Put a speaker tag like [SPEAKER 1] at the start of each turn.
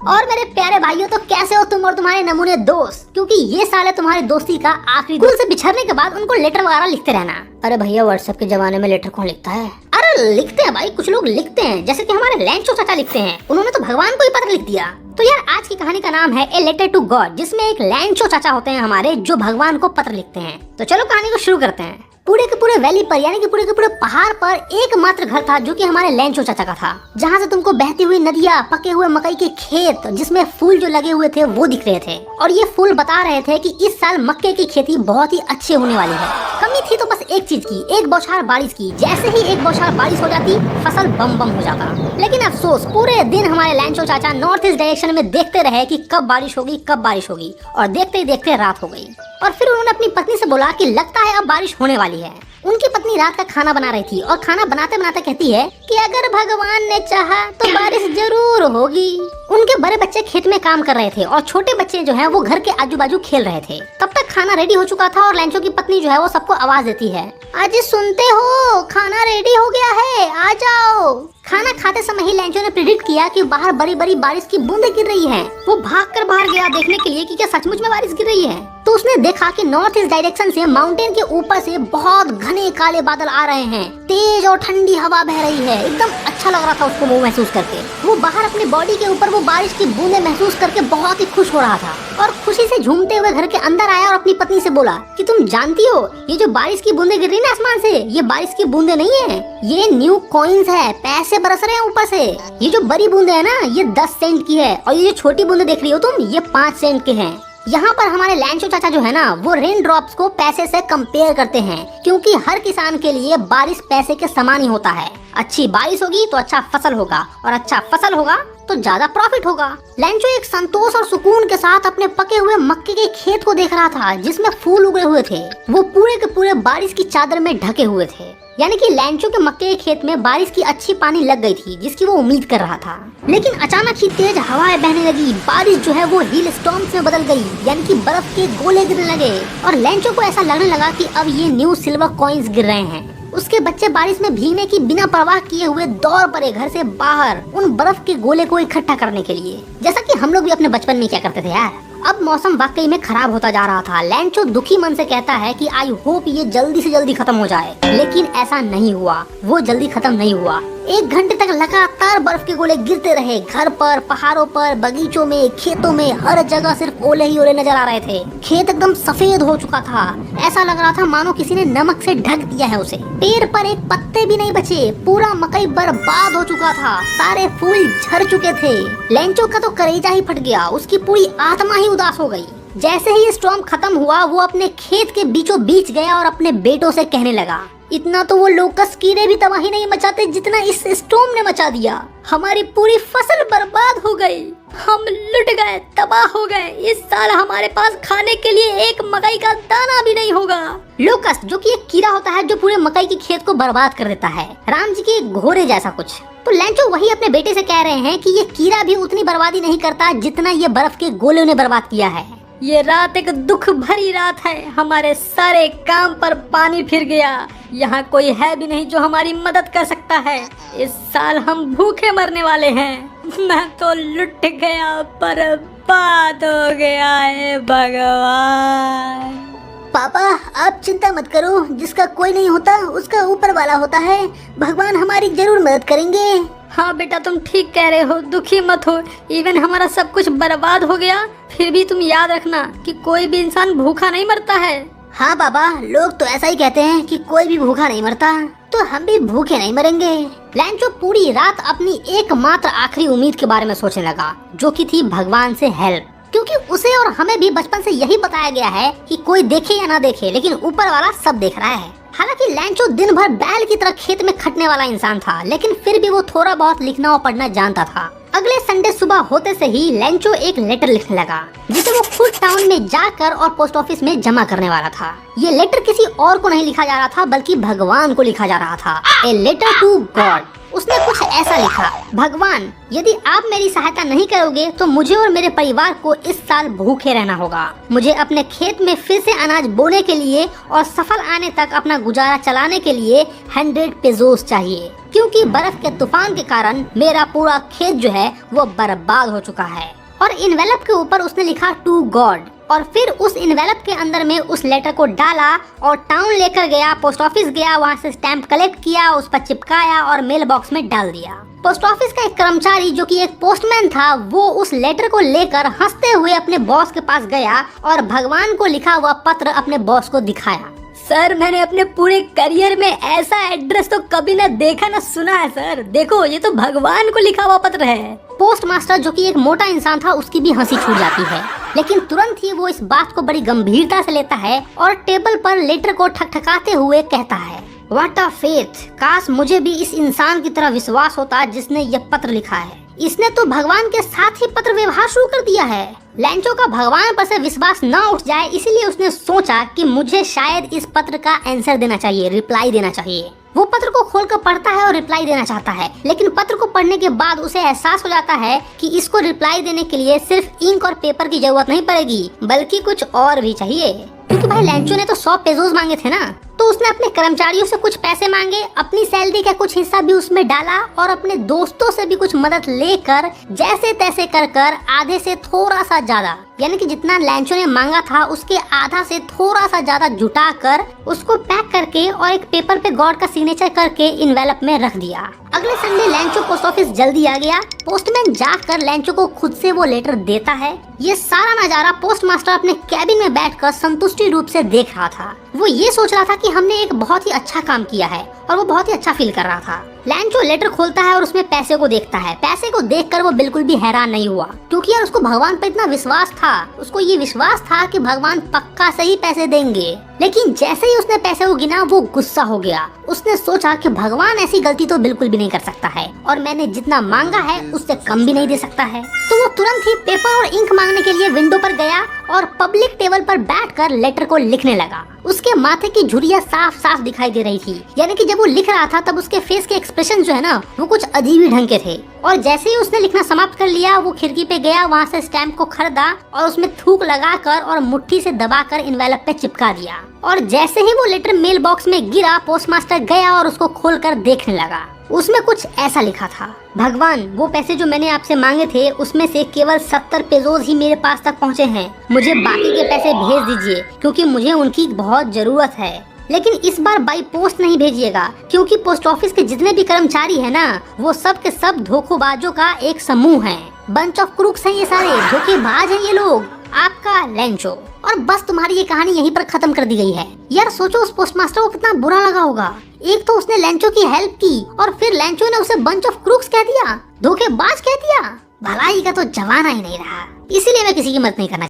[SPEAKER 1] और मेरे प्यारे भाइयों, तो कैसे हो तुम और तुम्हारे नमूने दोस्त? क्योंकि ये साल है तुम्हारी दोस्ती का आखिरी। स्कूल से बिछड़ने के बाद उनको लेटर वगैरह लिखते रहना। अरे भैया, व्हाट्सएप के जमाने में लेटर कौन लिखता है? अरे लिखते हैं भाई, कुछ लोग लिखते हैं, जैसे कि हमारे लैंचो चाचा लिखते हैं। उन्होंने तो भगवान को ही पत्र लिख दिया। तो यार, आज की कहानी का नाम है ए लेटर टू गॉड, जिसमें एक लैंचो चाचा होते हैं हमारे, जो भगवान को पत्र लिखते हैं। तो चलो कहानी को शुरू करते हैं। पूरे के पूरे वैली पर, यानी कि पूरे के पूरे पहाड़ पर एकमात्र घर था जो कि हमारे लैंचो चाचा का था, जहाँ से तुमको बहती हुई नदियाँ, पके हुए मकई के खेत, जिसमें फूल जो लगे हुए थे वो दिख रहे थे। और ये फूल बता रहे थे कि इस साल मक्के की खेती बहुत ही अच्छी होने वाली है। कमी थी तो बस एक चीज की, एक बौछार बारिश की। जैसे ही एक बौछार बारिश हो जाती, फसल बम बम हो जाता। लेकिन अफसोस, पूरे दिन हमारे लैंचो चाचा नॉर्थ ईस्ट डायरेक्शन में देखते रहे कि कब बारिश होगी, कब बारिश होगी। और देखते ही देखते रात हो गई। और फिर उन्होंने अपनी पत्नी से बोला कि लगता है अब बारिश होने वाली है। उनकी पत्नी रात का खाना बना रही थी और खाना बनाते बनाते कहती है कि अगर भगवान ने चाहा तो बारिश जरूर होगी। उनके बड़े बच्चे खेत में काम कर रहे थे और छोटे बच्चे जो हैं वो घर के आजू बाजू खेल रहे थे। तब तक खाना रेडी हो चुका था और लैंचो की पत्नी जो है वो सबको आवाज देती है, आज सुनते हो, खाना रेडी हो गया है, आ जाओ। खाना खाते समय ही लैंचो ने प्रेडिक्ट किया कि बाहर बड़ी बड़ी बारिश की बूंदें गिर रही हैं। वो भागकर बाहर गया देखने के लिए कि क्या सचमुच में बारिश गिर रही है। तो उसने देखा कि नॉर्थ ईस्ट डायरेक्शन से माउंटेन के ऊपर से बहुत घने काले बादल आ रहे हैं। तेज और ठंडी हवा बह रही है। एकदम अच्छा लग रहा था उसको वो महसूस करके। वो बाहर अपनी बॉडी के ऊपर वो बारिश की बूंदें महसूस करके बहुत ही खुश हो रहा था और खुशी से झूमते हुए घर के अंदर आया और अपनी पत्नी से बोला कि तुम जानती हो, ये जो बारिश की बूंदें गिर रही ना आसमान से, ये बारिश की बूंदें नहीं है, ये न्यू कॉइन्स है, पैसे बरस रहे हैं ऊपर से। ये जो बड़ी बूंदें है ना, ये 10 सेंट की है और ये जो छोटी बूंदें देख रही हो तुम, ये 5 सेंट के हैं। यहाँ पर हमारे लैंचो चाचा जो है ना, वो रेन ड्रॉप्स को पैसे से कंपेयर करते हैं, क्योंकि हर किसान के लिए बारिश पैसे के समान ही होता है। अच्छी बारिश होगी तो अच्छा फसल होगा और अच्छा फसल होगा तो ज्यादा प्रॉफिट होगा। लैंचो एक संतोष और सुकून के साथ अपने पके हुए मक्के के खेत को देख रहा था, जिसमें फूल उगे हुए थे। वो पूरे के पूरे बारिश की चादर में ढके हुए थे। यानी कि लैंचो के मक्के के खेत में बारिश की अच्छी पानी लग गई थी, जिसकी वो उम्मीद कर रहा था। लेकिन अचानक ही तेज हवाएं बहने लगी। बारिश जो है वो हिल स्टॉर्म्स में बदल गई, यानी कि बर्फ के गोले गिरने लगे। और लैंचो को ऐसा लगने लगा कि अब ये न्यू सिल्वर कॉइन्स गिर रहे हैं। उसके बच्चे बारिश में भीगने की बिना परवाह किए हुए दौड़ पड़े घर से बाहर उन बर्फ के गोले को इकट्ठा करने के लिए, जैसा कि हम लोग भी अपने बचपन में क्या करते थे यार। अब मौसम वाकई में खराब होता जा रहा था। लैंचो दुखी मन से कहता है कि आई होप ये जल्दी से जल्दी खत्म हो जाए, लेकिन ऐसा नहीं हुआ। वो जल्दी खत्म नहीं हुआ। 1 घंटे तक लगातार बर्फ के गोले गिरते रहे। घर पर, पहाड़ों पर, बगीचों में, खेतों में, हर जगह सिर्फ ओले ही ओले नजर आ रहे थे। खेत एकदम सफेद हो चुका था। ऐसा लग रहा था मानो किसी ने नमक से ढक दिया है उसे। पेड़ पर एक पत्ते भी नहीं बचे। पूरा मकई बर्बाद हो चुका था। सारे फूल झड़ चुके थे। लैंचो का तो कलेजा ही फट गया। उसकी पूरी आत्मा ही उदास हो गई। जैसे ही स्टॉर्म खत्म हुआ, वो अपने खेत के बीचों बीच गया और अपने बेटों से कहने लगा, इतना तो वो लोकस्ट कीड़े भी तबाही नहीं मचाते जितना इस स्टॉर्म ने मचा दिया। हमारी पूरी फसल बर्बाद हो गई। हम लुट गए, तबाह हो गए। इस साल हमारे पास खाने के लिए एक मकई का दाना भी नहीं होगा। लोकस्ट जो कि एक कीड़ा होता है जो पूरे मकई के खेत को बर्बाद कर देता है, राम जी के घोड़े जैसा कुछ। तो लैंचो वही अपने बेटे से कह रहे हैं कि ये कीड़ा भी उतनी बर्बादी नहीं करता जितना ये बर्फ के गोले ने बर्बाद किया है। ये रात एक दुख भरी रात है। हमारे सारे काम पर पानी फिर गया। यहाँ कोई है भी नहीं जो हमारी मदद कर सकता है। इस साल हम भूखे मरने वाले हैं। मैं तो लुट गया, बर्बाद हो गया है भगवान। पापा, आप चिंता मत करो। जिसका कोई नहीं होता उसका ऊपर वाला होता है। भगवान हमारी जरूर मदद करेंगे। हाँ बेटा, तुम ठीक कह रहे हो। दुखी मत हो। इवन हमारा सब कुछ बर्बाद हो गया, फिर भी तुम याद रखना कि कोई भी इंसान भूखा नहीं मरता है। हाँ बाबा, लोग तो ऐसा ही कहते हैं कि कोई भी भूखा नहीं मरता, तो हम भी भूखे नहीं मरेंगे। लैंचो पूरी रात अपनी एकमात्र आखिरी उम्मीद के बारे में सोचने लगा, जो कि थी भगवान से हेल्प। क्योंकि उसे और हमें भी बचपन से यही बताया गया है कि कोई देखे या ना देखे, लेकिन ऊपर वाला सब देख रहा है। हालांकि लैंचो दिन भर बैल की तरह खेत में खटने वाला इंसान था, लेकिन फिर भी वो थोड़ा बहुत लिखना और पढ़ना जानता था। अगले संडे सुबह होते से ही लैंचो एक लेटर लिखने लगा, जिसे वो खुद टाउन में जाकर और पोस्ट ऑफिस में जमा करने वाला था। ये लेटर किसी और को नहीं लिखा जा रहा था, बल्कि भगवान को लिखा जा रहा था। A letter to God. उसने कुछ ऐसा लिखा, भगवान, यदि आप मेरी सहायता नहीं करोगे तो मुझे और मेरे परिवार को इस साल भूखे रहना होगा। मुझे अपने खेत में फिर से अनाज बोने के लिए और सफल आने तक अपना गुजारा चलाने के लिए 100 पेसोस चाहिए। क्योंकि बर्फ के तूफान के कारण मेरा पूरा खेत जो है वो बर्बाद हो चुका है। और इन्वेलप के ऊपर उसने लिखा टू गॉड, और फिर उस इन्वेलप के अंदर में उस लेटर को डाला और टाउन लेकर गया, पोस्ट ऑफिस गया, वहाँ से स्टैम्प कलेक्ट किया, उस पर चिपकाया और मेल बॉक्स में डाल दिया। पोस्ट ऑफिस का एक कर्मचारी जो कि एक पोस्टमैन था, वो उस लेटर को लेकर हंसते हुए अपने बॉस के पास गया और भगवान को लिखा हुआ पत्र अपने बॉस को दिखाया। सर, मैंने अपने पूरे करियर में ऐसा एड्रेस तो कभी ना देखा ना सुना है सर। देखो, ये तो भगवान को लिखा हुआ पत्र है। पोस्ट मास्टर जो कि एक मोटा इंसान था, उसकी भी हंसी छूट जाती है, लेकिन तुरंत ही वो इस बात को बड़ी गंभीरता से लेता है और टेबल पर लेटर को ठकठकाते हुए कहता है, व्हाट अ फेथ, काश मुझे भी इस इंसान की तरह विश्वास होता जिसने यह पत्र लिखा है। इसने तो भगवान के साथ ही पत्र व्यवहार शुरू कर दिया है। लैंचो का भगवान पर से विश्वास न उठ जाए, इसलिए उसने सोचा कि मुझे शायद इस पत्र का आंसर देना चाहिए, रिप्लाई देना चाहिए। वो पत्र को खोलकर पढ़ता है और रिप्लाई देना चाहता है, लेकिन पत्र को पढ़ने के बाद उसे एहसास हो जाता है कि इसको रिप्लाई देने के लिए सिर्फ इंक और पेपर की जरूरत नहीं पड़ेगी, बल्कि कुछ और भी चाहिए। क्योंकि भाई लैंचो ने तो 100 पेसोस मांगे थे ना, तो उसने अपने कर्मचारियों से कुछ पैसे मांगे, अपनी सैलरी का कुछ हिस्सा भी उसमें डाला और अपने दोस्तों से भी कुछ मदद लेकर जैसे तैसे कर आधे से थोड़ा सा ज्यादा, यानी कि जितना लैंचो ने मांगा था उसके आधा से थोड़ा सा ज्यादा जुटा कर उसको पैक करके और एक पेपर पे गॉड का सिग्नेचर करके इन्वेलप में रख दिया। अगले संडे लैंचो पोस्ट ऑफिस जल्दी आ गया। पोस्टमैन जाकर लैंचो को खुद से वो लेटर देता है। ये सारा नजारा पोस्ट मास्टर अपने कैबिन में बैठकर संतुष्टि रूप से देख रहा था। वो ये सोच रहा था कि हमने एक बहुत ही अच्छा काम किया है और वो बहुत ही अच्छा फील कर रहा था। लैंचो लेटर खोलता है और उसमें पैसे को देखता है। पैसे को देखकर वो बिल्कुल भी हैरान नहीं हुआ, क्योंकि यार उसको भगवान पर इतना विश्वास था। उसको ये विश्वास था कि भगवान पक्का सही पैसे देंगे। लेकिन जैसे ही उसने पैसे को गिना, वो गुस्सा हो गया। उसने सोचा कि भगवान ऐसी गलती तो बिल्कुल भी नहीं कर सकता है और मैंने जितना मांगा है उससे कम भी नहीं दे सकता है। तो वो तुरंत ही पेपर और इंक मांगने के लिए विंडो पर गया और पब्लिक टेबल पर बैठकर लेटर को लिखने लगा। उसके माथे की झुर्रियाँ साफ साफ दिखाई दे रही थी, यानी कि जब वो लिख रहा था तब उसके फेस के एक्सप्रेशन जो है ना, वो कुछ अजीब ही ढंग के थे। और जैसे ही उसने लिखना समाप्त कर लिया, वो खिड़की पे गया, वहाँ से स्टैम्प को खरीदा और उसमें थूक लगाकर और मुट्ठी से दबाकर इन्वेलप पे चिपका दिया। और जैसे ही वो लेटर मेल बॉक्स में गिरा, पोस्टमास्टर गया और उसको खोलकर देखने लगा। उसमें कुछ ऐसा लिखा था, भगवान, वो पैसे जो मैंने आपसे मांगे थे उसमें से केवल 70 पेसोस ही मेरे पास तक पहुँचे हैं। मुझे बाकी के पैसे भेज दीजिए, क्योंकि मुझे उनकी बहुत जरूरत है। लेकिन इस बार बाई पोस्ट नहीं भेजिएगा, क्योंकि पोस्ट ऑफिस के जितने भी कर्मचारी है ना, वो सब के सब धोखेबाजों का एक समूह है। बंच ऑफ क्रूक्स हैं ये सारे, धोखेबाज हैं ये लोग। आपका लैंचो। और बस तुम्हारी ये कहानी यहीं पर खत्म कर दी गई है। यार सोचो उस पोस्टमास्टर को कितना बुरा लगा होगा। एक तो उसने लैंचो की हेल्प की और फिर लैंचो ने उसे बंच ऑफ क्रूक्स कह दिया, धोखेबाज कह दिया। भलाई का तो जमाना ही नहीं रहा, इसीलिए मैं किसी की मदद नहीं करना